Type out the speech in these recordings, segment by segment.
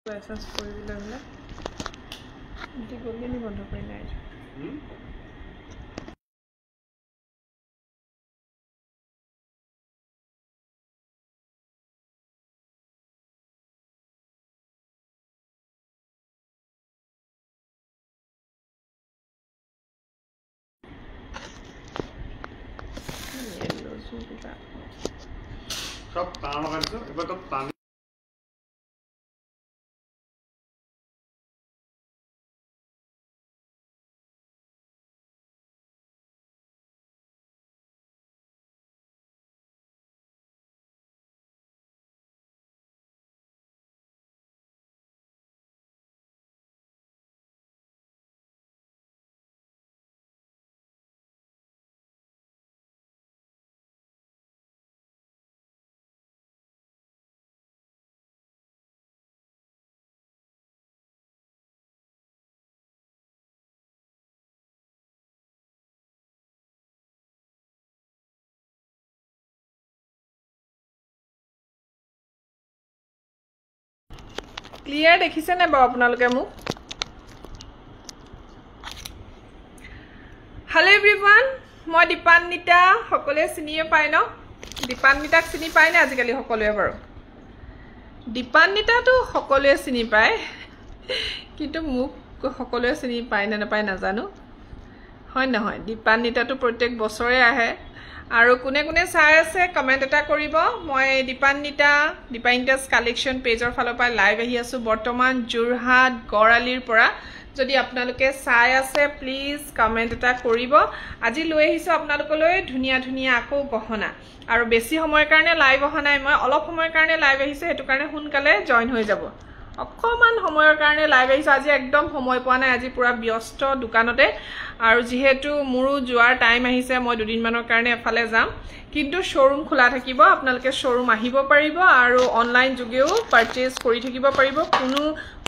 licence কৰি দিলে হলে এটি গলি বন্ধ কৰি নাই সব টান হয়েছে এবাৰ তো টান ক্লিয়াৰ দেখিছে নে বাৰু আপোনালোকে মোক হেল্ল' এভৰিৱান মই দীপান্বিতা সকলোৱে চিনিয়ে পায় ন দীপান্বিতাক চিনি পায় নে আজিকালি সকলোৱে বাৰু দীপান্বিতাটো সকলোৱে চিনি পায় কিন্তু মোক সকলোৱে চিনি পায় নে নাপায় নাজানো হয় নহয় দীপান্বিতাটো প্ৰত্যেক বছৰে আহে আৰু কোনে কোনে চাই আছে কমেন্ট এটা কৰিব মই দীপান্বিতা's কালেকশন পেজৰ ফালৰ পৰা লাইভ আহি আছো বৰ্তমান জুৰহাট গড়ালিৰ পৰা যদি আপোনালোকে চাই আছে প্লিজ কমেন্ট এটা কৰিব আজি লৈ আহিছো আপোনালোকলৈ ধুনিয়া ধুনিয়া আকৌ গহনা আৰু বেছি সময়ৰ কাৰণে লাইভ অহা নাই মই অলপ সময়ৰ কাৰণে লাইভ আহিছে হেতু কাৰণে হুনকালে জয়েন হৈ যাব অকমান সময়ৰ কাৰণে লাইভ আহিছো আজি একদম সময় পোৱা নাই আজি পুৰা ব্যস্ত দোকানতে আৰু যেহেতু মুৰু যোৱাৰ টাইম আহিছে মই দুদিন মানৰ কাৰণে এফালে যাম কিন্তু শোৰুম খোলা থাকিব আপোনালোকে শোৰুম আহিব পাৰিব আৰু অনলাইন যোগেও পাৰচেজ কৰি থাকিব পাৰিব কোনো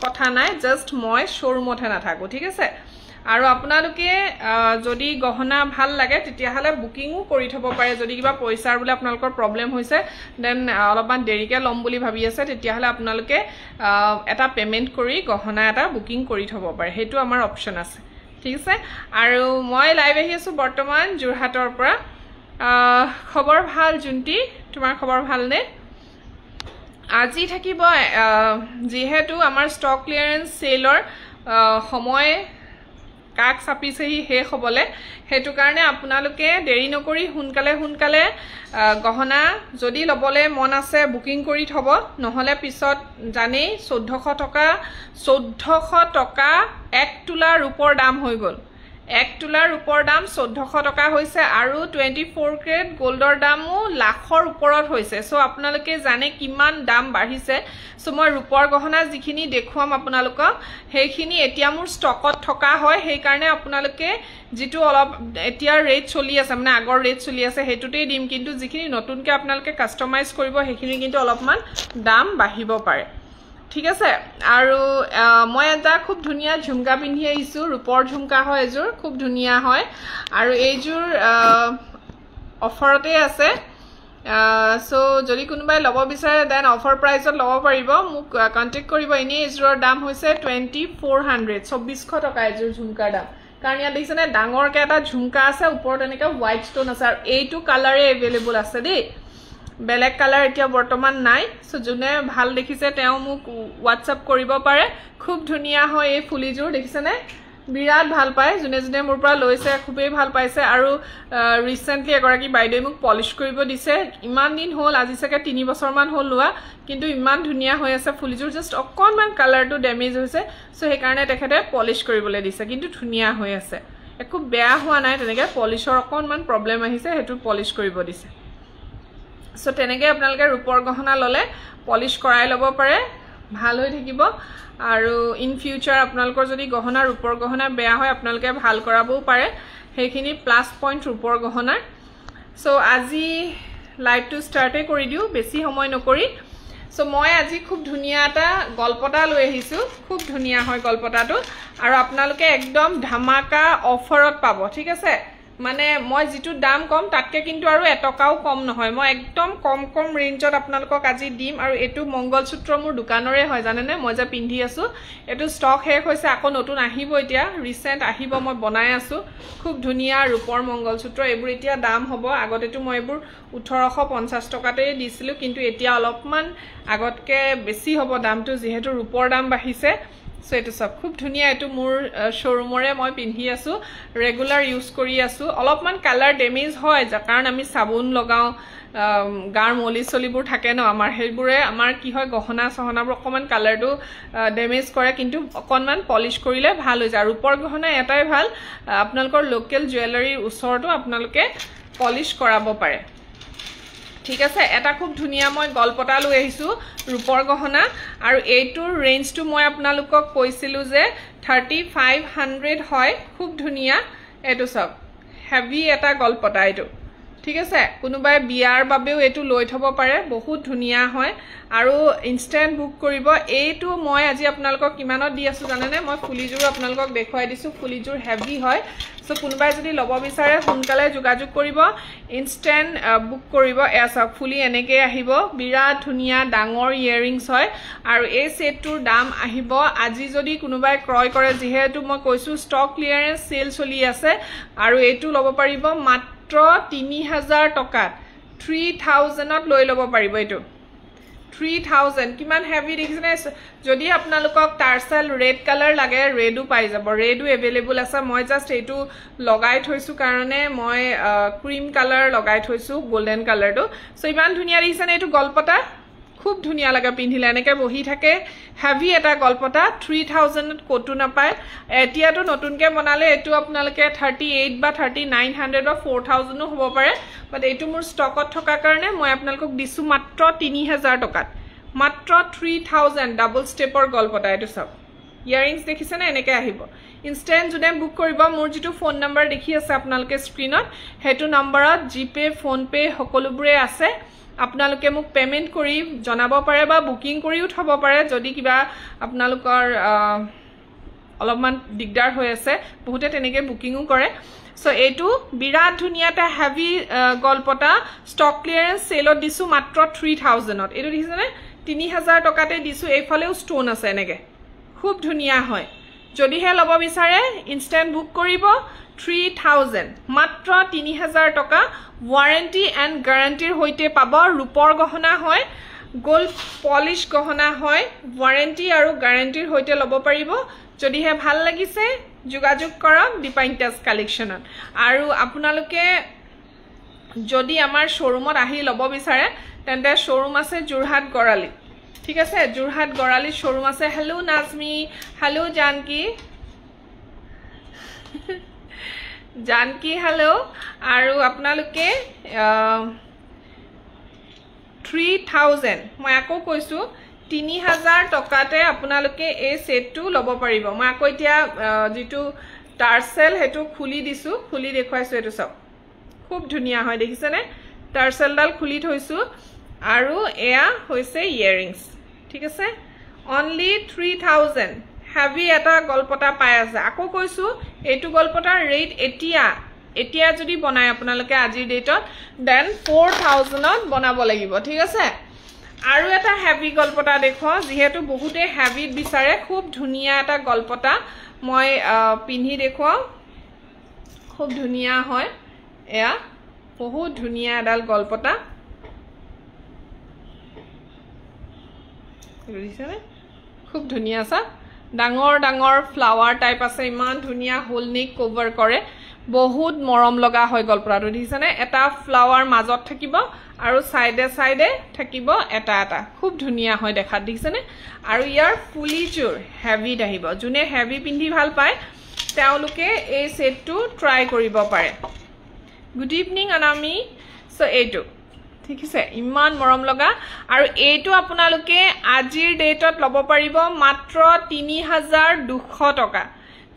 কথা নাই জাস্ট মই শোৰুমতহে নাথাকো ঠিক আছে আৰু আপোনালোকে যদি গহনা ভাল লাগে তেতিয়া হলে বুকিংও কৰি থব পাৰে যদি কিবা পইচাৰ বুলে আপোনালোকৰ প্ৰবলেম হৈছে দেন অলপমান দেৰিকে লম বুলি ভাবি আছে তেতিয়া হলে আপোনালোকে এটা পেমেন্ট কৰি গহনা এটা বুকিং কৰি থব পাৰে হেতু আমাৰ অপচন আছে ঠিক আছে আৰু মই লাইভ আহি আছো বৰ্তমান জুৰহাটৰ পৰা খবৰ ভাল জুন্টি তোমাৰ খবৰ ভাল নে আজি থাকিব যেহেতু আমাৰ ষ্টক ক্লিয়াৰেন্স সেলৰ সময় কাক চাপিছেহি হে হবলে হেতু কাৰণে আপোনালোকে দেৰি নকৰি হুনকালে গহনা যদি লবলে মন আছে বুকিং কৰি থব নহলে পিছত জানেই 1400 টকা 1 তোলা ৰূপৰ দাম হৈ গল 1 তোলাৰ ৰূপৰ দাম 1400 টকা হৈছে আৰু 24 কেৰেট গোল্ডৰ দামও লাখৰ ওপৰত হৈছে সো আপোনালোকে জানে কিমান দাম বাঢ়িছে সো মই ৰূপৰ গহনা যিখিনি দেখুৱাম আপোনালোকক হেখিনি এতিয়া মোৰ ষ্টকত থকা হয় সেই কাৰণে আপোনালোকে যেটো অলপ এতিয়া ৰেট চলি আছে মানে আগৰ ৰেট চলি আছে হেতুতেই দিম কিন্তু যিখিনি নতুনকে আপোনালোকে কাস্টমাইজ কৰিব হেখিনি কিন্তু অলপমান দাম বাঢ়িব পাৰে ঠিক আছে আৰু মই এটা খুব ধুনিয়া ঝুমকা পিন্ধি আহিছো ৰূপৰ ঝুমকা হয় এজোৰ খুব ধুনিয়া হয় আৰু এইজোৰ অফাৰতে আছে সো যদি কোনোবাই লব বিচাৰে দেন অফাৰ প্ৰাইসত লব পাৰিব মোক কন্টাক্ট কৰিব এনে এজোৰৰ দাম হৈছে 2400 টকা এজোৰ ঝুমকাৰ দাম কাৰণ ইয়াত দেখিছেনে ডাঙৰকে এটা ঝুমকা আছে ওপৰত এনেকা হোৱাইট ষ্টোন আছে আৰু এইটো কালাৰে এভেইলেবল আছে দেই বেলেগ কালাৰ এতিয়া বৰ্তমান নাই সো জুনে ভাল দেখিছে তেওঁ মোক WhatsApp কৰিব পাৰে খুব ধুনিয়া হয় এই ফুলিজোৰ দেখিছেনে বিৰাট ভাল পায় জুনে মোৰ পৰা লৈছে খুবেই ভাল পাইছে আৰু ৰিসেন্টলি এগৰাকী বাইদেউ মোক পলিশ কৰিব দিছে ইমান দিন হল আজি সকে 3 বছৰ মান হল লোৱা কিন্তু ইমান ধুনিয়া হৈ আছে ফুলিজোৰ জাস্ট অকনমান কালাৰটো ড্যামেজ হৈছে সো সেই কাৰণে তেখেতে পলিশ কৰিবলৈ দিছে কিন্তু ধুনিয়া হৈ আছে একো বেয়া হোৱা নাই তেনেকে পলিশৰ অকনমান প্ৰবলেম আহিছে হেতু পলিশ কৰিব দিছে সো তেনেকে আপোনালোকে ৰূপৰ গহনা ললে পলিশ কৰাই লব পাৰে ভাল হৈ থাকিব আৰু ইন ফিউচাৰ আপোনালোকৰ যদি গহনা ৰূপৰ গহনা বেয়া হয় আপোনালোকে ভাল কৰাবও পাৰে হেখিনি প্লাস পইণ্ট ৰূপৰ গহনা সো আজি লাইভটো ষ্টাৰ্টে কৰি দিও বেছি সময় নকৰি সো মই আজি খুব ধুনিয়া এটা গল্পটা লৈ আহিছো খুব ধুনিয়া হয় গল্পটাটো আৰু আপোনালোকে একদম ধামাকা অফাৰত পাব ঠিক আছে মানে মই যেটো দাম কম তাতকে কিন্তু আৰু এটকাও কম নহয় মই একদম কম ৰেঞ্জত আপোনালোকক আজি দিম আৰু এটো মংগলসূত্ৰ মোৰ দোকানৰে হয় জানেনে মই যে পিন্ধি আছো এটো ষ্টক শেষ হৈছে আকৌ নতুন আহিব এতিয়া ৰিসেন্ট আহিব মই বনাই আছো খুব ধুনিয়া ৰূপৰ মংগলসূত্ৰ এবোৰ এতিয়া দাম হ'ব আগতেটো মই এবোৰ 1850 টকাতে দিছিলো কিন্তু এতিয়া অলপমান আগতকে বেছি হ'ব দামটো যেহেতু ৰূপৰ দাম বাঢ়িছে সো এটো সব খুব ধুনিয়া এটো মোৰ শোৰুমৰে মই পিন্ধি আছো ৰেগুলাৰ ইউজ কৰি আছো অলপমান কালাৰ ড্যামেজ হয় কাৰণ আমি সাবুন লগাও গাৰ মলি চলিবোৰ থাকে ন আমাৰ হেইবোৰে আমাৰ কি হয় গহনা সহনাবোৰ অকমান কালাৰটো ড্যামেজ কৰে কিন্তু অকনমান পলিশ কৰিলে ভাল হৈ যায় ৰূপৰ গহনা এটাই ভাল আপোনালোকৰ লোকেল জুৱেলাৰীৰ ওচৰটো আপোনালোকে পলিশ কৰাব পাৰে ঠিক আছে এটা খুব ধুনিয়া মই গলপটা লৈ আহিছো ৰূপৰ গহনা আৰু এইটোৰ ৰেঞ্জটো মই আপোনালোকক কৈছিলো যে 3500 হয় খুব ধুনিয়া এটো সব হেভি এটা গলপটা এটো ঠিক আছে কোনোবাই বিয়াৰ বাবেও এটো লৈ থব পাৰে বহুত ধুনিয়া হয় আৰু ইনস্ট্যান্ট বুক কৰিব এইটো মই আজি আপোনালোকক কিমানত দি আছো জানেনে মই ফুলিজুৰ আপোনালোকক দেখুৱাই দিছো ফুলিজুৰ হেভি হয় সো কোনোবাই যদি লব বিচাৰে সোনকালে যোগাযোগ কৰিব ইনস্ট্যান্ট বুক কৰিব এসা ফুলি এনেকৈ আহিব বিৰাট ধুনিয়া ডাঙৰ ইয়াৰিংস হয় আৰু এই সেটটোৰ দাম আহিব আজি যদি কোনোবাই ক্ৰয় কৰে যেহেতু মই কৈছো ষ্টক ক্লিয়াৰেন্স সেল চলি আছে আৰু এইটো লব পাৰিব মাত্ৰ 3000 টকাত 3000ত লৈ লব পাৰিব এইটো 3000 কিমান হেভি দেখিছেনে যদি আপোনালোকক টাৰ্সেল ৰেড কালাৰ লাগে ৰেডো পাই যাব ৰেডো अवेलेबल আছে মই জাস্ট এইটো লগাই থৈছো কাৰণে মই ক্ৰীম কালাৰ লগাই থৈছো গোল্ডেন কালাৰটো সো ইমান ধুনিয়া দেখিছেনে এইটো গলপটা খুব ধুনিয়া লাগে পিন্ধিলে এনেকে বহি থাকে হেভি এটা গলপটা 3000ত কটো নাপায় এতিয়াটো নতুনকে বনালে এটো আপোনালোকে 38 বা 3900 বা 4000 ও হ'ব পাৰে বাট এইটো মোৰ ষ্টকত থকা কাৰণে মই আপোনালোকক দিছো মাত্ৰ 3000 টকাত মাত্ৰ 3000 ডাবল ষ্টেপৰ গলপটা এটো সব ইয়াৰিংস দেখিছেনে এনেকে আহিব ইনস্ট্যান্ট জুনে বুক কৰিব মোৰ যেটো ফোন নম্বৰ দেখি আছে আপোনালোকে স্ক্ৰিনত হেতু নম্বৰত জিপে ফোন পে সকলোবোৰে আছে আপোনালোকে মোক পেমেন্ট কৰি জনাব পাৰে বা বুকিং কৰিও থব পাৰে যদি কিবা আপোনালোকৰ অলপমান দিগদাৰ হৈ আছে বহুতে তেনেকে বুকিংও কৰে সো এইটো বিৰাট ধুনিয়াটা হেভি গলপটা ষ্টক ক্লিয়াৰেন্স সেলত দিছো মাত্ৰ 3000ত এটো দেখিছেনে 3000 টকাতে দিছো এইফালেও ষ্টোন আছে এনেকে খুব ধুনিয়া হয় যদি হে লব বিচাৰে ইনস্ট্যান্ট বুক কৰিব 3000 মাত্ৰ 3000 টকা ওয়াৰেন্টি এন্ড গ্যাৰান্টিৰ হৈতে পাব ৰূপৰ গহনা হয় গোল্ড পলিশ গহনা হয় ওয়াৰেন্টি আৰু গ্যাৰান্টিৰ হৈতে লব পাৰিব যদি হে ভাল লাগিছে যোগাযোগ কৰক ডিপাইনটাস কালেকশনত আৰু আপোনালোকে যদি আমাৰ শোৰুমত আহি লব বিচাৰে তেন্তে শোৰুম আছে জুৰহাট গৰালি ঠিক আছে জুৰহাট গৰালি শোৰুম আছে hello Najmi hello Janki hello আৰু আপোনালোকে 3000 মই আকৌ কৈছো 3000 টকাতে আপোনালোকে এই সেটটো লব পাৰিব মই আকৌ এতিয়া যেটো টাৰ্সেল হেতু খুলি দিছো খুলি দেখুৱাইছো এটো সব খুব ধুনিয়া হয় দেখিছেনে টাৰ্সেলডাল খুলি থৈছো আৰু এয়া হৈছে ইয়াৰিংস ঠিক আছে অনলি 3000 হেভি এটা গলপটা পাই আছে আকৌ কৈছো এইটো গলপটাৰ ৰেট এতিয়া যদি বনাই আপোনালোকে আজিৰ ডেটত দেন 4000ত বনাব লাগিব ঠিক আছে আৰু এটা হেভি গলপটা দেখো যেহেতু বহুতে হেভিত বিচাৰে খুব ধুনিয়া এটা গলপটা মই পিন্ধি দেখো খুব ধুনিয়া হয় এয়া বহুত ধুনিয়া এডাল গলপটা বুজিছেনে খুব ধুনিয়া আছে ডাঙৰ ফ্লাৱাৰ টাইপ আছে ইমান ধুনিয়া হোল নেক কভাৰ কৰে বহুত মৰম লগা হয় গলপটাটো দেখিছেনে এটা ফ্লাৱাৰ মাজত থাকিব আৰু সাইডে থাকিব এটা খুব ধুনিয়া হয় দেখাত দেখিছেনে আৰু ইয়াৰ ফুলিজুৰ হেভি আহিব জুনে হেভি পিন্ধি ভাল পায় তেওঁলোকে এই সেটটো ট্ৰাই কৰিব পাৰে গুড ইভিনিং অনামি সো এইটো ঠিক আছে ইমান মৰম লগা আৰু এইটো আপোনালোকে আজিৰ ডেটত লব পাৰিব মাত্ৰ 3200 টকা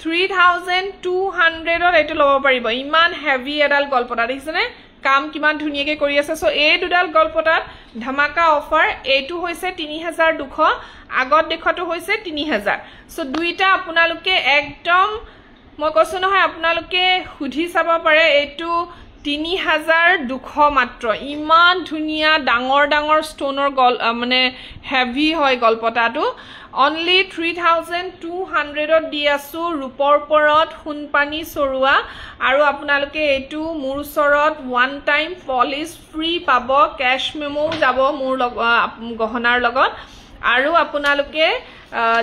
3200ত এইটো লব পাৰিব ইমান হেভি এডাল গলপটা দেখিছেনে কাম কিমান ধুনিয়াকে কৰি আছে সো এই দুডাল গলপটাত ধমাকা অফাৰ এইটো হৈছে 3200 আগত দেখটো হৈছে 3000 সো দুইটা আপোনালোকে একদম মই কৈছো নহয় আপোনালোকে সুধি চাব পাৰে এইটো 3200 মাত্ৰ ইমান ধুনিয়া ডাঙৰ ডাঙৰ ষ্টোনৰ মানে হেভি হয় গলপটাটো only 3200 দি আছো ৰূপৰ ওপৰত সোণপানী চৰুৱা আৰু আপোনালোকে এইটো মোৰ ওচৰত ওৱান টাইম পলিশ ফ্ৰী পাব ক্যাশ মেমো যাব মোৰ গহনাৰ লগত আৰু আপোনালোকে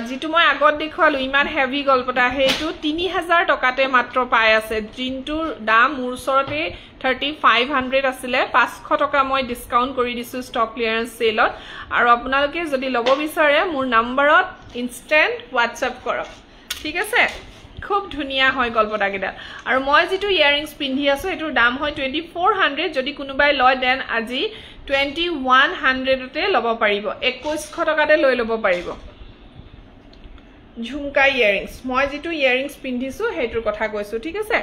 যেটো মই আগত দেখুৱালো ইমান হেভি গলপটা হেইটো 3000 টকাতে মাত্ৰ পাই আছে জিনটোৰ দাম মোৰ ওচৰতে 3500 আছিল 500 টকা মই ডিসকাউন্ট কৰি দিছো ষ্টক ক্লিয়াৰেন্স সেলত আৰু আপোনালোকে যদি লব বিচাৰে মোৰ নম্বৰত ইনস্ট্যান্ট WhatsApp কৰক ঠিক আছে খুব ধুনিয়া হয় গলপটা গিডা আৰু মই যেটো ইয়াৰিংস পিন্ধি আছো এটোৰ দাম হয় 2400 যদি কোনোবাই লয় দেন আজি 2100 তে লব পাৰিব 2100 টকাতে লৈ লব পাৰিব ঝুমকা ইয়াৰিংস মই যেটো ইয়াৰিংস পিন্ধিছো হেইটোৰ কথা কৈছো ঠিক আছে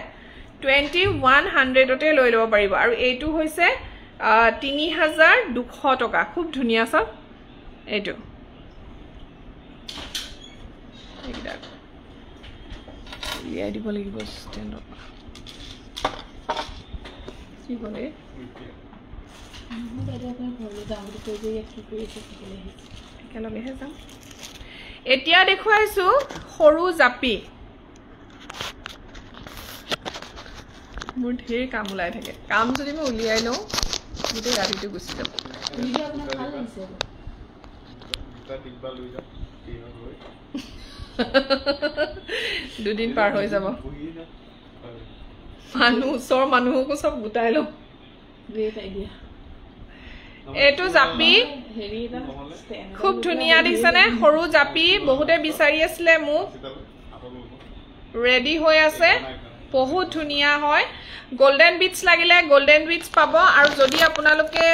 2100 তে লৈ লব পাৰিব আৰু এইটো হৈছে 3200 টকা খুব ধুনিয়া সব এইটো এইটা ইয়া দিব লাগিব ষ্টেণ্ডৰ কি বলে একেলগেহে যাম এতিয়া দেখুৱাইছো সৰু জাপি মোৰ ঢেৰ কাম ওলাই থাকে কাম যদি মই উলিয়াই লওঁ গোটেই ৰাতিটো গুচি যাব দুদিন পাৰ হৈ যাব মানুহ ওচৰ মানুহকো চব গোটাই লওঁ এটো জাপি খুব ধুনিয়া দিছনে সৰু জাপি বহুতে বিচাৰি আছিল মোক ৰেডি হৈ আছে বহুত ধুনিয়া হয় গোল্ডেন বিটস লাগিলে গোল্ডেন বিটস পাব আৰু যদি আপোনালোকে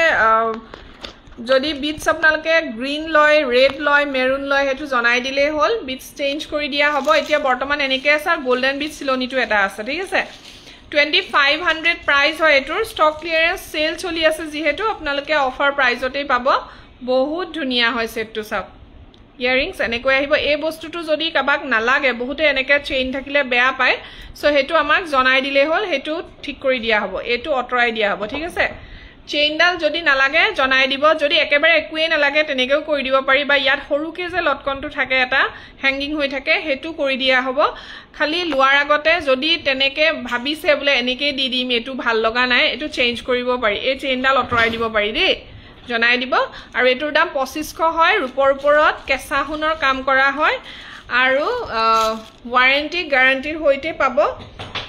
যদি বিটস আপোনালোকে গ্ৰীন লয় ৰেড লয় মেৰুন লয় হেতু জনাই দিলে হল বিটস চেঞ্জ কৰি দিয়া হ'ব এতিয়া বৰ্তমান এনেকৈ আছে গোল্ডেন বিটস চিলনিটো এটা আছে ঠিক আছে 2500 প্ৰাইস হয় এটোৰ ষ্টক ক্লিয়াৰেন্স সেল চলি আছে যেহেতু আপোনালোকে অফাৰ প্ৰাইজতেই পাব বহুত ধুনিয়া হয় সেটটো সব ইয়াৰিংস এনেকৈ আহিব এই বস্তুটো যদি কাবাক নালাগে বহুতে এনেকৈ চেইন থাকিলে বেয়া পায় সো হেতু আমাক জনাই দিলে হল হেতু ঠিক কৰি দিয়া হ'ব এটো অটৰাই দিয়া হ'ব ঠিক আছে চেইনডাল যদি নালাগে জনাই দিব যদি একেবাৰে একোৱে নালাগে তেনেকেও কৰি দিব পাৰি বা ইয়াত সৰুকে যে লটকনটো থাকে এটা হ্যাঙ্গিং হৈ থাকে হেতু কৰি দিয়া হ'ব খালি লোৱাৰ আগতে যদি তেনেকে ভাবিছে বলে এনেকৈ দি দিম এটো ভাল লগা নাই এটো চেঞ্জ কৰিব পাৰি এই চেইনডাল অটৰাই দিব পাৰি দেই জনাই দিব আৰু এটোৰ দাম 2500 হয় ৰূপৰ ওপৰত কেঁচা সোণৰ কাম কৰা হয় আৰু ওয়াৰেন্টি গ্যাৰান্টিৰ হৈতে পাব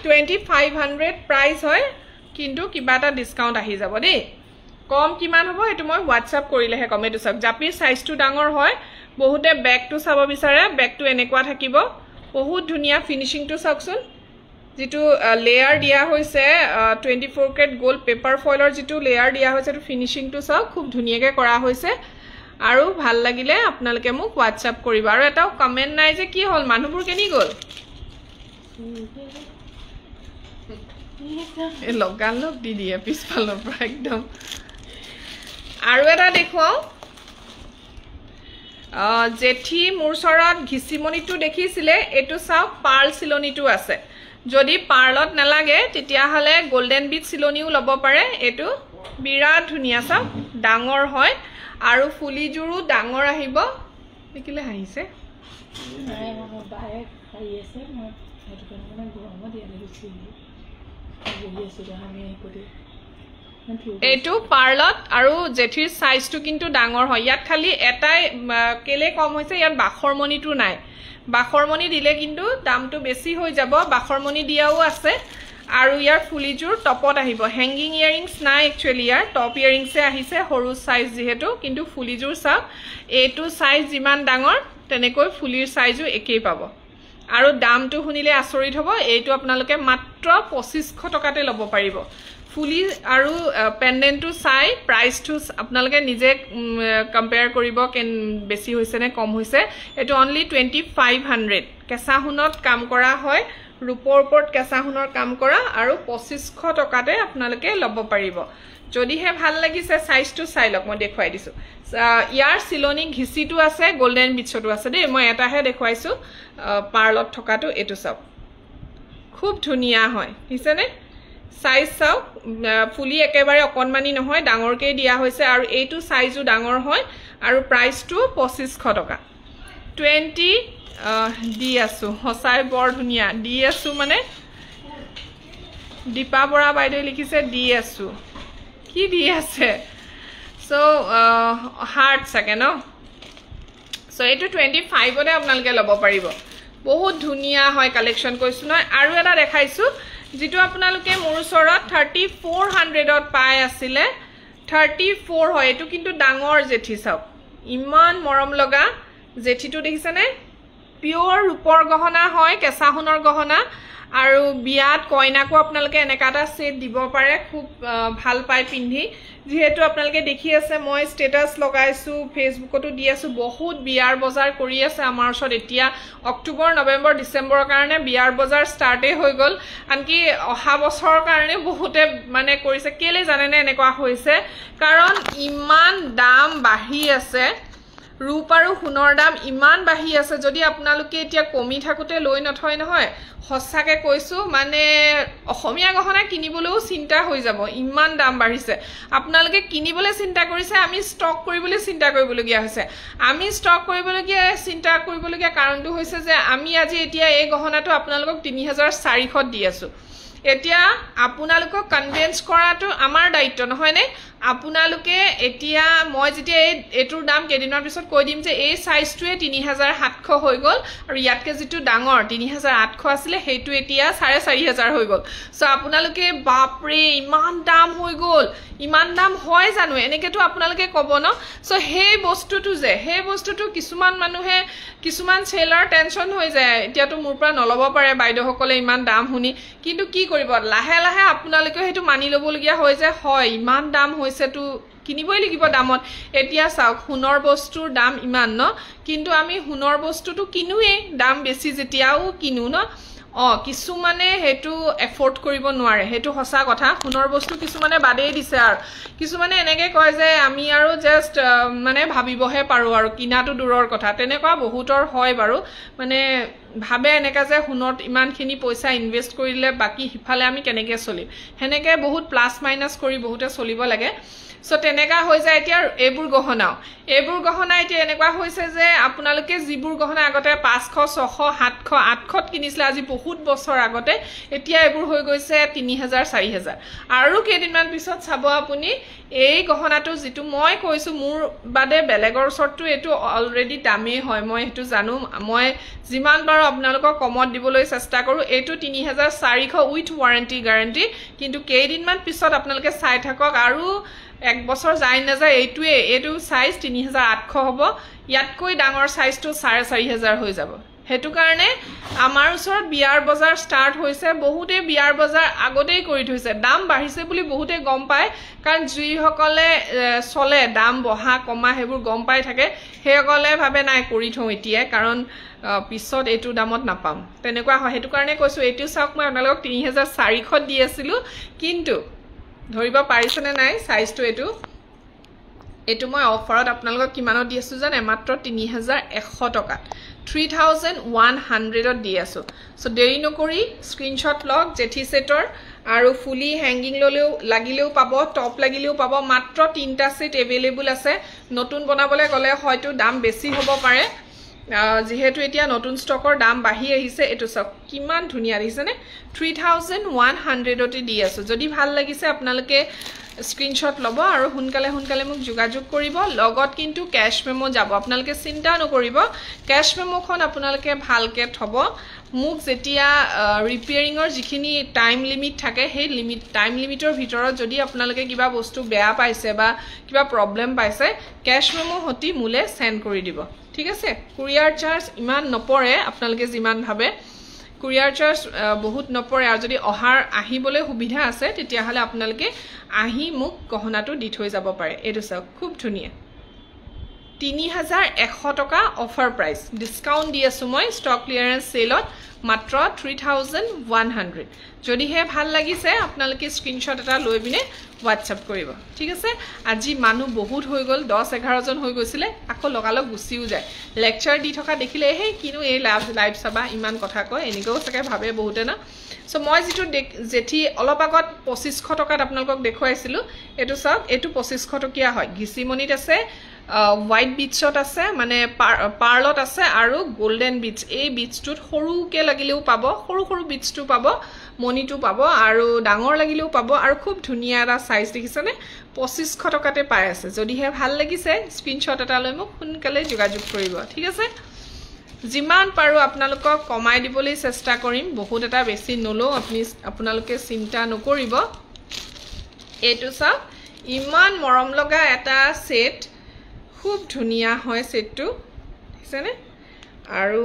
2500 প্ৰাইস হয় কিন্তু কিবা এটা ডিসকাউন্ট আহি যাব দেই কম কিমান হ'ব এটো মই WhatsApp কৰিলেহে কম এটো সব জাপিৰ সাইজটো ডাঙৰ হয় বহুতে ব্যাগটো চাব বিচাৰে ব্যাগটো এনেকুৱা থাকিব বহুত ধুনিয়া ফিনিশিংটো চাওকচোন যেটো লেয়াৰ দিয়া হৈছে 24 কেট গোল্ড পেপাৰ ফয়েলৰ যেটো লেয়াৰ দিয়া হৈছে তো ফিনিশিংটো চাওক খুব ধুনিয়াকৈ কৰা হৈছে আৰু ভাল লাগিলে আপোনালোকে মোক WhatsApp কৰিব আৰু এটাও কমেন্ট নাই যে কি হল মানুহবোৰ কেনি গল এ লগাল লগ দি দিয়ে পিছফালৰ পৰা একদম আৰু এটা দেখুৱাও জেঠি মুৰচৰত ঘিচিমনিটো দেখিছিলে এটো চাওক পাৰ্ল চিলনিটো আছে যদি পাৰ্লত নালাগে তেতিয়া হলে গোল্ডেন বিট চিলনিও লব পাৰে এটো বিৰাট ধুনিয়া চাওক ডাঙৰ হয় আৰু ফুলিজুৰু ডাঙৰ আহিব দেখিলে হাঁহিছে নাই মই বায়ে খাই আছে মই হেতু কাৰণে গৰম দিয়া লাগিছে এটো পাৰ্লত আৰু জেঠিৰ সাইজটো কিন্তু ডাঙৰ হয় ইয়াত খালি এটাই কেলে কম হৈছে ইয়াত বাখৰমণিটো নাই বাখৰমণি দিলে কিন্তু দামটো বেছি হৈ যাব বাখৰমণি দিয়াও আছে আৰু ইয়াৰ ফুলিজুৰ টপত আহিব হ্যাঙ্গিং ইয়াৰিংস নাই একচুয়ালি ইয়াৰ টপ ইয়াৰিংসে আহিছে সৰু সাইজ যেহেতু কিন্তু ফুলিজুৰ চাওক এটো সাইজ যিমান ডাঙৰ তেনেকৈ ফুলিৰ সাইজও একেই পাব আৰু দামটো শুনিলে আচৰিত হ'ব এইটো আপোনালোকে মাত্ৰ 2500 টকাতে লব পাৰিব ফুলি আৰু পেন্ডেন্টটো চাই প্ৰাইসটো আপোনালোকে নিজে কম্পেয়াৰ কৰিব কেন বেছি হৈছে নে কম হৈছে এটো অনলি 2500 কেঁচা সোণত কাম কৰা হয় ৰূপৰ ওপৰত কেঁচা সোণৰ কাম কৰা আৰু 2500 টকাতে আপোনালোকে লব পাৰিব যদিহে ভাল লাগিছে সাইজটো চাই লওক মই দেখুৱাই দিছো ইয়াৰ চিলনি ঘিচিটো আছে গোল্ডেন বিটছটো আছে দেই মই এটাহে দেখুৱাইছো পাৰ্লত থকাটো এটো সব খুব ধুনিয়া হয় হিছেনে সাইজ চাওক ফুলি একেবাৰে অকনমানি নহয় ডাঙৰকৈ দিয়া হৈছে আৰু এইটো সাইজও ডাঙৰ হয় আৰু প্ৰাইসটো 2500 টকা 20 দি আছো হসাই বৰ ধুনিয়া দি আছো মানে দীপা বৰা বাইদেউ লিখিছে দি আছো কি দি আছে সো হাৰ্ট থাকে ন সো এইটো 25 তে আপোনালোকে ল'ব পাৰিব বহুত ধুনিয়া হয় কালেকশন কৈছো নহয় আৰু এটা দেখাইছো যেটো আপোনালোকে মোৰ ওচৰত 3400 ত পাই আছিলে 34 হয় এটো কিন্তু ডাঙৰ জেঠি চাওক ইমান মৰম লগা জেঠিটো দেখিছেনে পিওৰ ৰূপৰ গহনা হয় কেঁচা সোণৰ গহনা আৰু বিয়াত কইনাকো আপোনালোকে এনেকা এটা সেট দিব পাৰে খুব ভাল পাই পিন্ধি যেহেতু আপোনালোকে দেখি আছে মই স্ট্যাটাস লগাইছো ফেসবুকতো দি আছো বহুত বিয়াৰ বজাৰ কৰি আছে আমাৰ ওচৰত এতিয়া অক্টোবৰ নৱেম্বৰ ডিসেম্বৰৰ কাৰণে বিয়াৰ বজাৰ ষ্টাৰ্টে হৈ গল আনকি অহা বছৰৰ কাৰণে বহুতে মানে কৰিছে কেলে জানেনে এনেকুৱা হৈছে কাৰণ ইমান দাম বাঢ়ি আছে ৰূপ আৰু সোণৰ দাম ইমান বাঢ়ি আছে যদি আপোনালোকে এতিয়া কমি থাকুতে লৈ নথয় নহয় হসাকে কৈছো মানে অসমীয়া গহনা কিনিবলৈও চিন্তা হৈ যাব ইমান দাম বাঢ়িছে আপোনালোকে কিনিবলৈ চিন্তা কৰিছে আমি ষ্টক কৰিবলৈ চিন্তা কৰিবলগীয়া হৈছে আমি ষ্টক কৰিবলগীয়া চিন্তা কৰিবলগীয়া কাৰণটো হৈছে যে আমি আজি এতিয়া এই গহনাটো আপোনালোকক 3400 দি আছো এতিয়া আপোনালোকক কনভিন্স কৰাটো আমাৰ দায়িত্ব নহয় নে আপোনালোকে এতিয়া মই যেতিয়া এটোৰ দাম কেদিনৰ পিছত কৈ দিম যে এই সাইজটোৱে 3700 হৈ গল আৰু ইয়াতকে যেটো ডাঙৰ 3800 আছিল হেতু এতিয়া 4500 হৈ গল সো আপোনালোকে বাপৰে ইমান দাম হৈ গল ইমান দাম হয় জানো এনেকেটো আপোনালোকে কব ন সো সেই বস্তুটো কিছুমান মানুহে কিছুমান সেলাৰ টেনশন হৈ যায় এতিয়াটো মোৰ পৰা নলব পাৰে বাইদেউসকলে ইমান দাম শুনি কিন্তু কি কৰিব লাহে লাহে আপোনালোকে হেতু মানি লবলগীয়া হৈ যায় হয় ইমান দাম হৈছেটো কিনিবই লাগিব দামত এতিয়া চাওক সোণৰ বস্তুৰ দাম ইমান ন কিন্তু আমি সোণৰ বস্তুটো কিনুৱে দাম বেছি যেতিয়াও কিনু ন কিছুমানে হেতু এফৰ্ড কৰিব নোৱাৰে হেতু হসা কথা সোণৰ বস্তু কিছুমানে বাদেই দিছে আৰু কিছুমানে এনেকে কয় যে আমি আৰু জাস্ট মানে ভাবিবহে পাৰো আৰু কিনাটো দূৰৰ কথা তেনেকুৱা বহুতৰ হয় বাৰু মানে ভাবে এনেকা যে সোণত ইমানখিনি পইচা ইনভেস্ট কৰিলে বাকি হিফালে আমি কেনেকে চলিম হেনেকে বহুত প্লাস মাইনাস কৰি বহুতে চলিব লাগে সো তেনেকা হৈ যায় এতিয়া এইবোৰ গহনা এতিয়া এনেকুৱা হৈছে যে আপোনালোকে যিবোৰ গহনা আগতে 500 600 700 800 কিনিছিলে আজি বহুত বছৰ আগতে এতিয়া এইবোৰ হৈ গৈছে 3000 4000 আৰু কেইদিনমান পিছত চাব আপুনি এই গহনাটো যেটো মই কৈছো মোৰ বাদে বেলেগৰ ওচৰটো এটো অলৰেডি দামে হয় মই হেতু জানো মই যিমান বাৰ আপোনালোকক কমত দিবলৈ চেষ্টা কৰো এটো 3400 উইথ ওয়াৰেন্টি গ্যাৰান্টি কিন্তু কেইদিনমান পিছত আপোনালোকে চাই থাকক আৰু এক বছৰ যায় না যায় এইটো সাইজ 3800 হ'ব ইয়াতকৈ ডাঙৰ সাইজটো 4500 হৈ যাব হেতু কাৰণে আমাৰ ওচৰত বিয়াৰ বজাৰ ষ্টাৰ্ট হৈছে বহুতে বিয়াৰ বজাৰ আগতেই কৰি থৈছে দাম বাঢ়িছে বুলি বহুতে গম পায় কাৰণ যিসকলে চলে দাম বহা কমা হেবোৰ গম পাই থাকে হেসকলে ভাবে নাই কৰি থওঁ এতিয়া কাৰণ পিছত এটো দামত নাপাম তেনেকুৱা হয় হেতু কাৰণে কৈছো এটো চাওক মই আপোনালোকক 3400 দি আছিলো কিন্তু ধৰিব পাৰিছনে নাই সাইজটো এটো মই অফাৰত আপোনালোকক কিমানত দি আছো জানে মাত্ৰ 3100 টকা 3100 দি আছো সো দেৰি নকৰি স্ক্ৰিনশ্বট লওক জেঠি সেটৰ আৰু ফুলি হ্যাঙ্গিং লাগিলেও পাব টপ লাগিলেও পাব মাত্ৰ 3টা সেট अवेलेबल আছে নতুন বনাবলৈ গলে হয়তো দাম বেছি হ'ব পাৰে যেহেতু এতিয়া নতুন ষ্টকৰ দাম বাঢ়ি আহিছে এটো সব কিমান ধুনিয়া দিছেনে 3100 তে দি আছো যদি ভাল লাগিছে আপোনালোকে স্ক্ৰিনশ্বট লব আৰু হুনকালে মোক যোগাযোগ কৰিব লগত কিন্তু ক্যাশ মেমো যাব আপোনালোকে চিন্তা নকৰিব ক্যাশ মেমোখন আপোনালোকে ভালকে থব মোক যেতিয়া ৰিপেয়াৰিংৰ যিখিনি টাইম লিমিট থাকে সেই টাইম লিমিটৰ ভিতৰত যদি আপোনালোকে কিবা বস্তু বেয়া পাইছে বা কিবা প্ৰবলেম পাইছে ক্যাশ মেমো হতি মুলে সেন্ড কৰি দিব ঠিক আছে কুৰিয়াৰ চাৰ্জ ইমান নপৰে আপোনালোকে যিমান ভাবে কুৰিয়াৰ চাৰ্জ বহুত নপৰে আৰু যদি আহিবলৈ সুবিধা আছে তেতিয়া হলে আপোনালোকে আহি মোক গহনাটো দি থৈ যাব পাৰে এটো চাওক খুব ধুনিয়া 3100 টকা অফাৰ প্ৰাইচ ডিসকাউন্ট দি আছো মই ষ্টক ক্লিয়াৰেন্স সেলত মাত্ৰ 3100 যদিহে ভাল লাগিছে আপোনালোকে স্ক্ৰিনশ্বট এটা লৈ বিনে WhatsApp কৰিব ঠিক আছে আজি মানুহ বহুত হৈ গল 10-11 জন হৈ গৈছিলে আকৌ লগালগ গুছিও যায় লেকচাৰ দি থকা দেখিলে হে কিনো এই লাইভ চাবা ইমান কথা কয় এনেকও সকে ভাবে বহুতে না সো মই যেটো জেঠি অলপ আগত 2500 টকাত আপোনালোকক দেখুৱাইছিলো এটো সব এটো 2500 টকিয়া হয় গিসিমনিত আছে white beachত আছে মানে পাৰ্লত আছে আৰু গোল্ডেন বিচ এই বিচটোত সৰুকে লাগিলেও পাব সৰু বিচটো পাব মনিটো পাব আৰু ডাঙৰ লাগিলেও পাব আৰু খুব ধুনিয়া এটা সাইজ দেখিছনে 2500 টকাতে পাই আছে যদিহে ভাল লাগিছে স্ক্ৰিনশ্বট এটা লৈ মোক সোনকালে যোগাযোগ কৰিব ঠিক আছে যিমান পাৰো আপোনালোকক কমাই দিবলৈ চেষ্টা কৰিম বহুত এটা বেছি নলো আপোনালোকে চিন্তা নকৰিব এটো সব ইমান মৰম লগা এটা সেট খুব ধুনিয়া হয় সেটটো দেখছেনে আৰু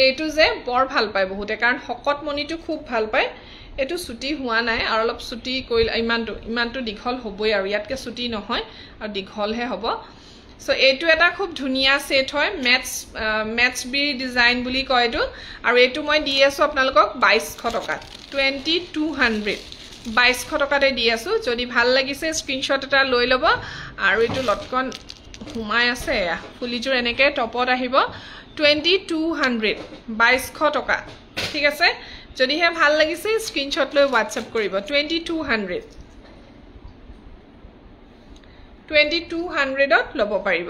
এইটো যে বৰ ভাল পায় বহুতে কাৰণ হকত মনিটো খুব ভাল পায় এটো ছুটি হোৱা নাই আৰু অলপ ছুটি কইল ইমানটো দীঘল হ'বই আৰু ইয়াতকে ছুটি নহয় আৰু দীঘলহে হ'ব সো এইটো এটা খুব ধুনিয়া সেট হয় ম্যাটছ বি ডিজাইন বুলি কয় এটো আৰু এটো মই দি আছো আপোনালোকক 2200 টকা 2200 2200 টকাতে দি আছো যদি ভাল লাগিছে স্ক্ৰিনশ্বট এটা লৈ লব আৰু এটো লটকন ঘুমাই আছে ফুলিজুৰ এনেকে টপত আহিব 2200 2200 টকা ঠিক আছে যদি হে ভাল লাগিছে স্ক্ৰিনশ্বট লৈ WhatsApp কৰিব 2200 ত লব পাৰিব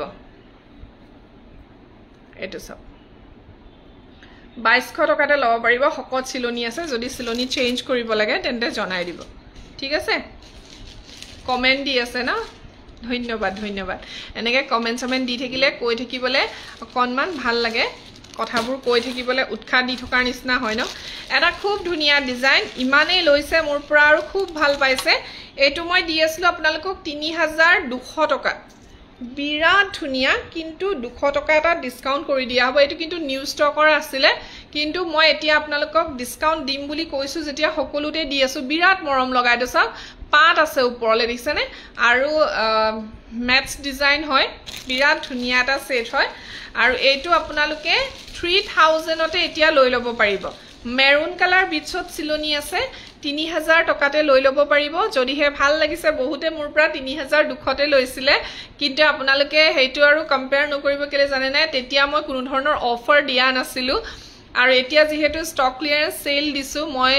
এটো সব 2200 টকাতে লব পাৰিব হকত সিলনি আছে যদি সিলনি চেঞ্জ কৰিব লাগে তেন্তে জনাই দিব ঠিক আছে কমেন্ট দি আছে না ধন্যবাদ এনেকে কমেন্ট দি থাকিলে কৈ থাকিবলে অকনমান ভাল লাগে কথাবোৰ কৈ থাকিবলে উৎসাহ দি থকাৰ নিচিনা হয় ন এটা খুব ধুনিয়া ডিজাইন ইমানে লৈছে মোৰ পৰা আৰু খুব ভাল পাইছে এটো মই দি আছিলো আপোনালোকক 3200 টকা বিৰাট ধুনিয়া কিন্তু 200 টকা এটা ডিসকাউন্ট কৰি দিয়া হ'ব এটো কিন্তু নিউ ষ্টকৰ আছিল কিন্তু মই এতিয়া আপোনালোকক ডিসকাউন্ট দিম বুলি কৈছো যেতিয়া সকলোতে দি আছো বিৰাট মৰম লগাই দছ পাট আছে ওপৰলে দিছনে আৰু ম্যাটছ ডিজাইন হয় বিৰাট ধুনিয়া এটা সেট হয় আৰু এইটো আপোনালোকে 3000 তে এতিয়া লৈ লব পাৰিব মেৰুন কালাৰ বিচত সিলনি আছে 3000 টকাতে লৈ লব পাৰিব যদিহে ভাল লাগিছে বহুতে মোৰ পৰা 3200 তে লৈছিলে কিন্তু আপোনালোকে হেইটো আৰু কম্পেয়াৰ নকৰিব কেলে জানে নাই তেতিয়া মই কোনো ধৰণৰ অফাৰ দিয়া নাছিলো আৰু এতিয়া যেহেতু ষ্টক ক্লিয়াৰেন্স সেল দিছো মই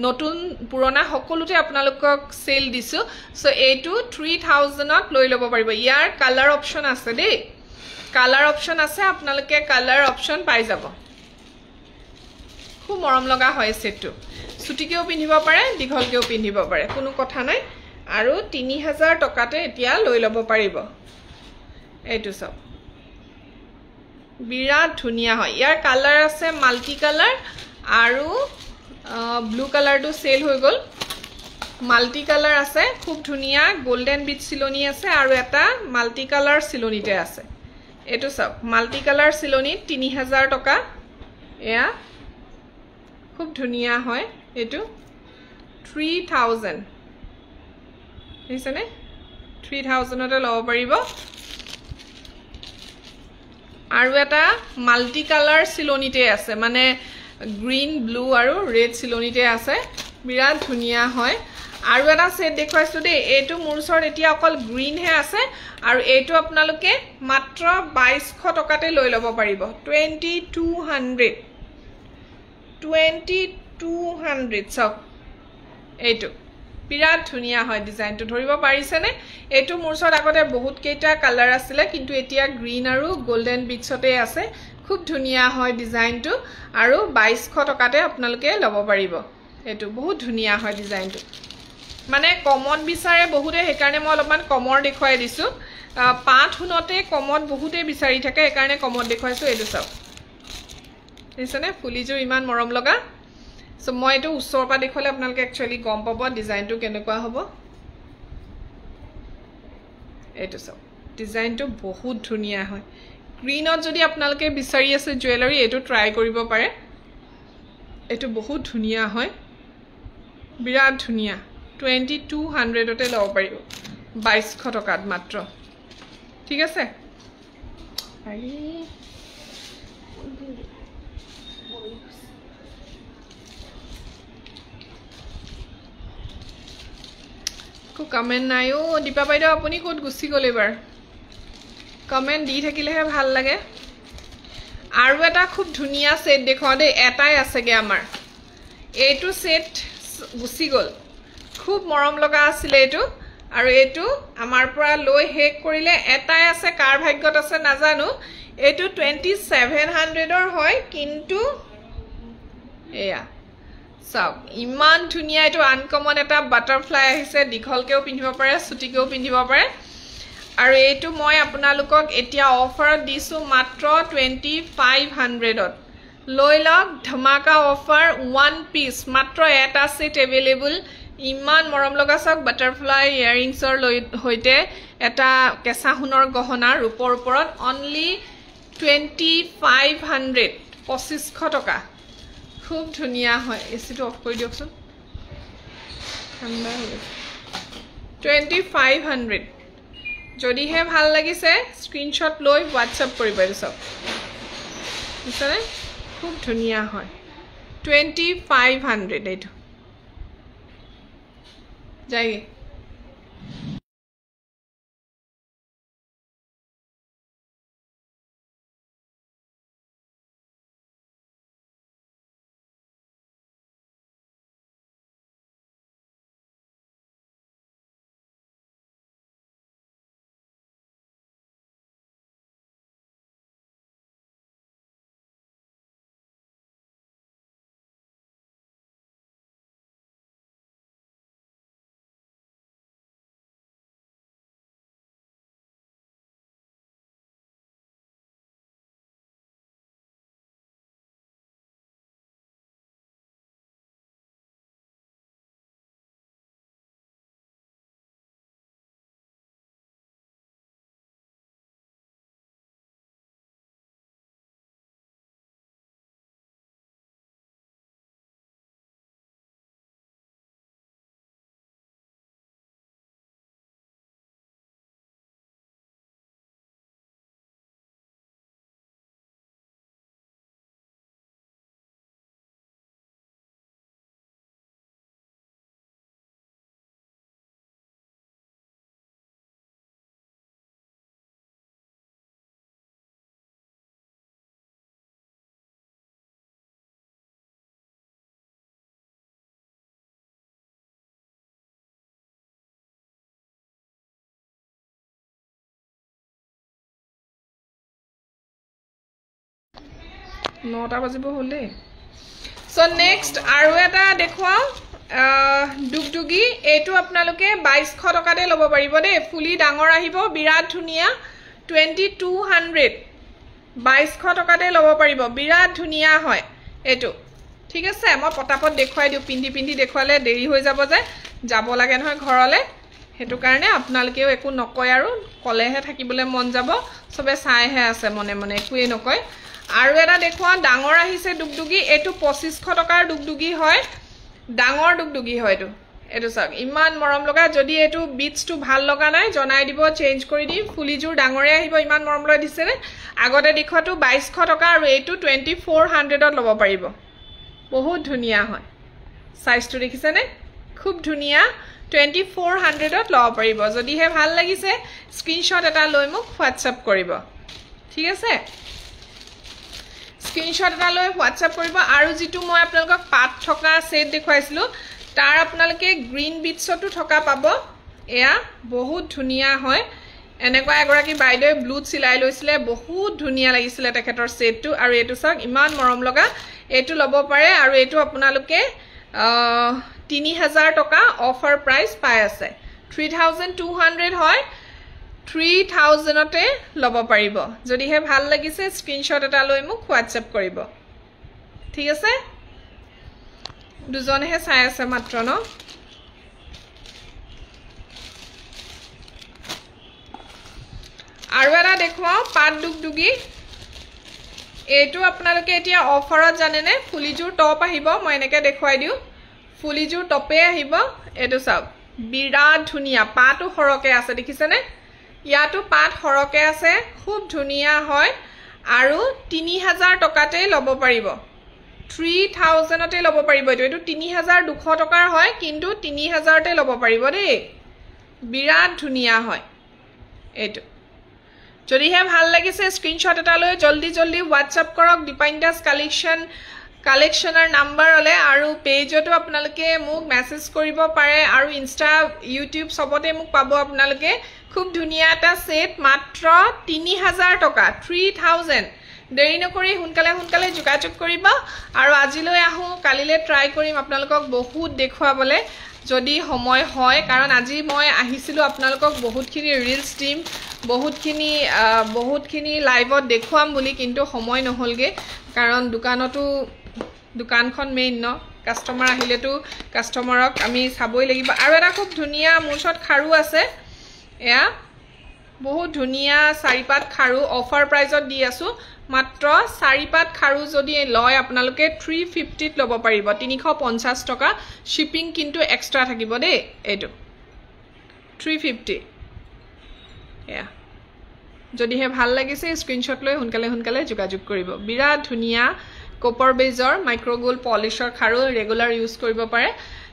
নতুন পুৰণা সকলোতে আপোনালোকক সেল দিছো সো এইটো 3000 ত লৈ লব পাৰিব ইয়াৰ কালাৰ অপচন আছে দেই কালাৰ অপচন আছে আপোনালোকে কালাৰ অপচন পাই যাব খুব মৰম লগা হয় সেটটো ছুটিকেও পিন্ধিব পাৰে দীঘলকেও পিন্ধিব পাৰে কোনো কথা নাই আৰু 3000 টকাতে এতিয়া লৈ লব পাৰিব এইটো সব বিৰাট ধুনিয়া হয় ইয়াৰ কালাৰ আছে মাল্টি কালাৰ আৰু ব্লু কালাৰটো সেল হৈ গল মাল্টি কালাৰ আছে খুব ধুনিয়া গোল্ডেন বিচ সিলনি আছে আৰু এটা মাল্টি কালাৰ সিলনিতে আছে এটো সব মাল্টি কালাৰ সিলনিত 3000 টকা এয়া খুব ধুনিয়া হয় এটো 3000 দিছনে 3000 তে লব পাৰিব আৰু এটা মাল্টি কালাৰ সিলনিতে আছে মানে গ্ৰীন ব্লু আৰু ৰেড সিলনিতে আছে বিৰাট ধুনিয়া হয় আৰু এটা সেট দেখুৱাইছো দেই এটো মোৰ ওচৰত এতিয়া অকল গ্ৰীন হে আছে আৰু এটো আপোনালোকে মাত্ৰ 2200 টকাতে লৈ লব পাৰিব 2200 সব এটো বিৰাট ধুনিয়া হয় ডিজাইনটো ধৰিব পাৰিছেনে এটো মোৰ ওচৰত আগতে বহুত কেইটা কালাৰ আছিল কিন্তু এতিয়া গ্ৰীন আৰু গোল্ডেন বিচতে আছে খুব ধুনিয়া হয় ডিজাইনটো আৰু 2200 টকাতে আপোনালোকে লব পাৰিব এটো বহুত ধুনিয়া হয় ডিজাইনটো মানে কমত বিচাৰে বহুতে হেকাৰণে মই অলপমান কমৰ দেখুৱাই দিছো পাঁচ হুনতে কমত বহুতে বিচাৰি থাকে হেকাৰণে কমত দেখুৱাইছো এটো সব দিছনে ফুলিজুৰ ইমান মৰম লগা সো মই এটো উচ্চৰ পা দেখলে আপোনালোকে একচুয়ালি গম পাব ডিজাইনটো কেনেকুৱা হ'ব এটো সব ডিজাইনটো বহুত ধুনিয়া হয় গ্ৰীনত যদি আপোনালোকে বিচাৰি আছে জুৱেলাৰী এটো ট্ৰাই কৰিব পাৰে এটো বহুত ধুনিয়া হয় বিৰাট ধুনিয়া 2200 তে লব পাৰিব 2200 টকাত মাত্ৰ ঠিক আছে কমেন্ট নাই ও দীপা বাইদেউ আপুনি ক'ত গুচি গ'ল এবাৰ কমেন্ট দি থাকিলেহে ভাল লাগে আৰু এটা খুব ধুনীয়া সেট দেখুৱা দেই এটাই আছেগে আমাৰ এইটো সেট গুচি গ'ল খুব মৰম লগা আছিল এইটো আৰু এইটো আমাৰ পৰা লৈ হেক কৰিলে এটাই আছে কাৰ ভাগ্যত আছে নাজানো এইটো 2700 হয় কিন্তু এয়া সব ইমান ধুনীয়া এইটো আনকমন এটা বাটাৰফ্লাই আহিছে দীঘলকেও পিন্ধিব পাৰে ছুটিকেও পিন্ধিব পাৰে আৰু এইটো মই আপোনালোকক এতিয়া অফাৰত দিছো মাত্ৰ 2500ত লৈ লওক ধমাকা অফাৰ 1 পিস মাত্ৰ এটা সেট अवेलेबल ইমান মৰম লগা সক বাটাৰফ্লাই ইয়াৰিংছৰ হৈতে এটা কেঁচা সোণৰ গহনা ৰূপৰ ওপৰত অনলি 2500 2500 টকা খুব ধুনীয়া হয় এসিটো অফ কৰি দিয়কচোন ঠাণ্ডা হৈ 2500 যদি হে ভাল লাগিছে স্ক্ৰিনশ্বট লৈ WhatsApp কৰিব দিছক বুজিছানে খুব ধুনীয়া হয় 2500 এইটো যাইগে নটা বাজিব হলে সো নেক্সট আৰু এটা দেখুৱাও দুগদুগি এইটো আপোনালোকে 2200 টকাতে ল'ব পাৰিব দেই ফুলি ডাঙৰ আহিব বিৰাট ধুনীয়া 2200 2200 টকাতে ল'ব পাৰিব বিৰাট ধুনীয়া হয় এইটো ঠিক আছে মই পটাপট দেখুৱাই দিও পিন্ধি পিন্ধি দেখুৱালে দেৰি হৈ যাব যে যাব লাগে নহয় ঘৰলে হেতু কাৰণে আপোনালোকেও একো নকয় আৰু কলেহে থাকিবলৈ মন যাব সবে চাইহে আছে মনে মনে একোৱে নকয় আৰু এটা দেখুৱা ডাঙৰ আহিছে দুগদুগি এটো 2500 টকাৰ দুগদুগি হয় ডাঙৰ দুগদুগি হয় এটো চাক ইমান মৰম লগা যদি এটো বিটছটো ভাল লগা নাই জনাই দিব চেঞ্জ কৰি দিম ফুলিজুৰ ডাঙৰে আহিব ইমান মৰম লগা দিছে নে আগতে দেখুৱাটো 2200 টকা আৰু এটো 2400 ত ল'ব পাৰিব বহুত ধুনীয়া হয় সাইজটো দেখিছে নে খুব ধুনীয়া 2400 ত ল'ব পাৰিব যদি হে ভাল লাগিছে স্ক্ৰিনশ্বট এটা লৈ মোক WhatsApp কৰিব ঠিক আছে স্ক্ৰিনশ্বট এটা লৈ WhatsApp কৰিব আৰু যেটো মই আপোনালোকক পাত থকা সেট দেখুৱাইছিলো তাৰ আপোনালোকে গ্ৰীন বিটছটো থকা পাব এয়া বহুত ধুনীয়া হয় এনেকুৱা এগৰাকী বাইদেউ ব্লুত সিলাই লৈছিলে বহুত ধুনীয়া লাগিছিল তেখেতৰ সেটটো আৰু এটো চাক ইমান মৰম লগা এটো ল'ব পাৰে আৰু এটো আপোনালোকে 3000 টকা অফাৰ প্ৰাইস পাই আছে 3200 হয় 3000 তে ল'ব পাৰিব যদি হে ভাল লাগিছে স্ক্ৰিনশ্বট এটা লৈ মোক WhatsApp কৰিব ঠিক আছে দুজনেহে চাই আছে মাত্ৰ ন আৰু এটা দেখুৱাও পাত দুগদুগি এটো আপোনালোকে এতিয়া অফাৰত জানেনে ফুলিজুৰ টপ আহিব মই এনেকে দেখুৱাই দিও ফুলিজুৰ টপে আহিব এটো চাওক বিৰাট ধুনীয়া পাটো হৰকে আছে দেখিছেনে ইয়াতো পাত সৰকে আছে খুব ধুনিয়া হয় আৰু 3000 টকাতে ল'ব পাৰিব 3000 তে ল'ব পাৰিব এটো 3200 টকাৰ হয় কিন্তু 3000 তে ল'ব পাৰিব দেই বিৰাট ধুনিয়া হয় এটো যদিহে ভাল লাগিছে স্ক্ৰিনশ্বট এটা লৈ জলদি জলদি WhatsApp কৰক ডিপাইনদাস কালেকশনৰ নাম্বাৰলে আৰু পেজতো আপোনালোকে মোক মেছেজ কৰিব পাৰে আৰু ইনষ্টা ইউটিউব সবতে মোক পাব আপোনালোকে খুব ধুনিয়া এটা সেট মাত্ৰ 3000 টকা 3000 দেৰি নকৰি হুনকালে যোগাযোগ কৰিব আৰু আজিলৈ আহো কালিলে ট্ৰাই কৰিম আপোনালোকক বহুত দেখুৱাবলে যদি সময় হয় কাৰণ আজি মই আহিছিলো আপোনালোকক বহুতখিনি ৰিলছ টিম বহুতখিনি লাইভত দেখুৱাম বুলি কিন্তু সময় নহলগে কাৰণ দোকানখন মেইন ন কাস্টমাৰ আহিলেতো কাস্টমাৰক আমি চাবই লাগিব আৰু এটা খুব ধুনিয়া মুছত খাৰু আছে এয়া বহুত ধুনিয়া চাৰিপাত খাৰু অফাৰ প্ৰাইজত দি আছো মাত্ৰ চাৰিপাত খাৰু যদি লয় আপোনালোকে 350 ত ল'ব পাৰিব 350 টকা শিপিং কিন্তু এক্সট্ৰা থাকিব দেই এটো 350 এয়া যদিহে ভাল লাগিছে স্ক্ৰিনশ্বট লৈ হুনকালে যোগাযোগ কৰিব বিৰাট ধুনিয়া কপাৰ বেজৰ মাইক্ৰো গোল্ড পলিশৰ খাৰু ৰেগুলাৰ ইউজ কৰিব পাৰে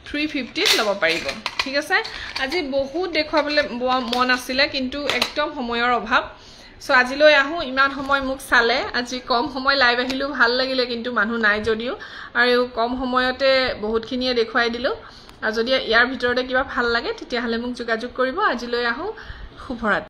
350 ত ল'ব পাৰিব ঠিক আছে আজি বহুত দেখুৱাবলৈ মন আছিল কিন্তু একদম সময়ৰ অভাৱ সো আজিলৈ আহো ইমান সময় মোক চালে আজি কম সময় লাইভ আহিলো ভাল লাগিলে কিন্তু মানুহ নাই যদিও আৰু কম সময়তে বহুতখিনিয়ে দেখুৱাই দিলো আৰু যদি ইয়াৰ ভিতৰতে কিবা ভাল লাগে তেতিয়া হলে মোক যোগাযোগ কৰিব আজিলৈ আহো শুভৰাত্ৰি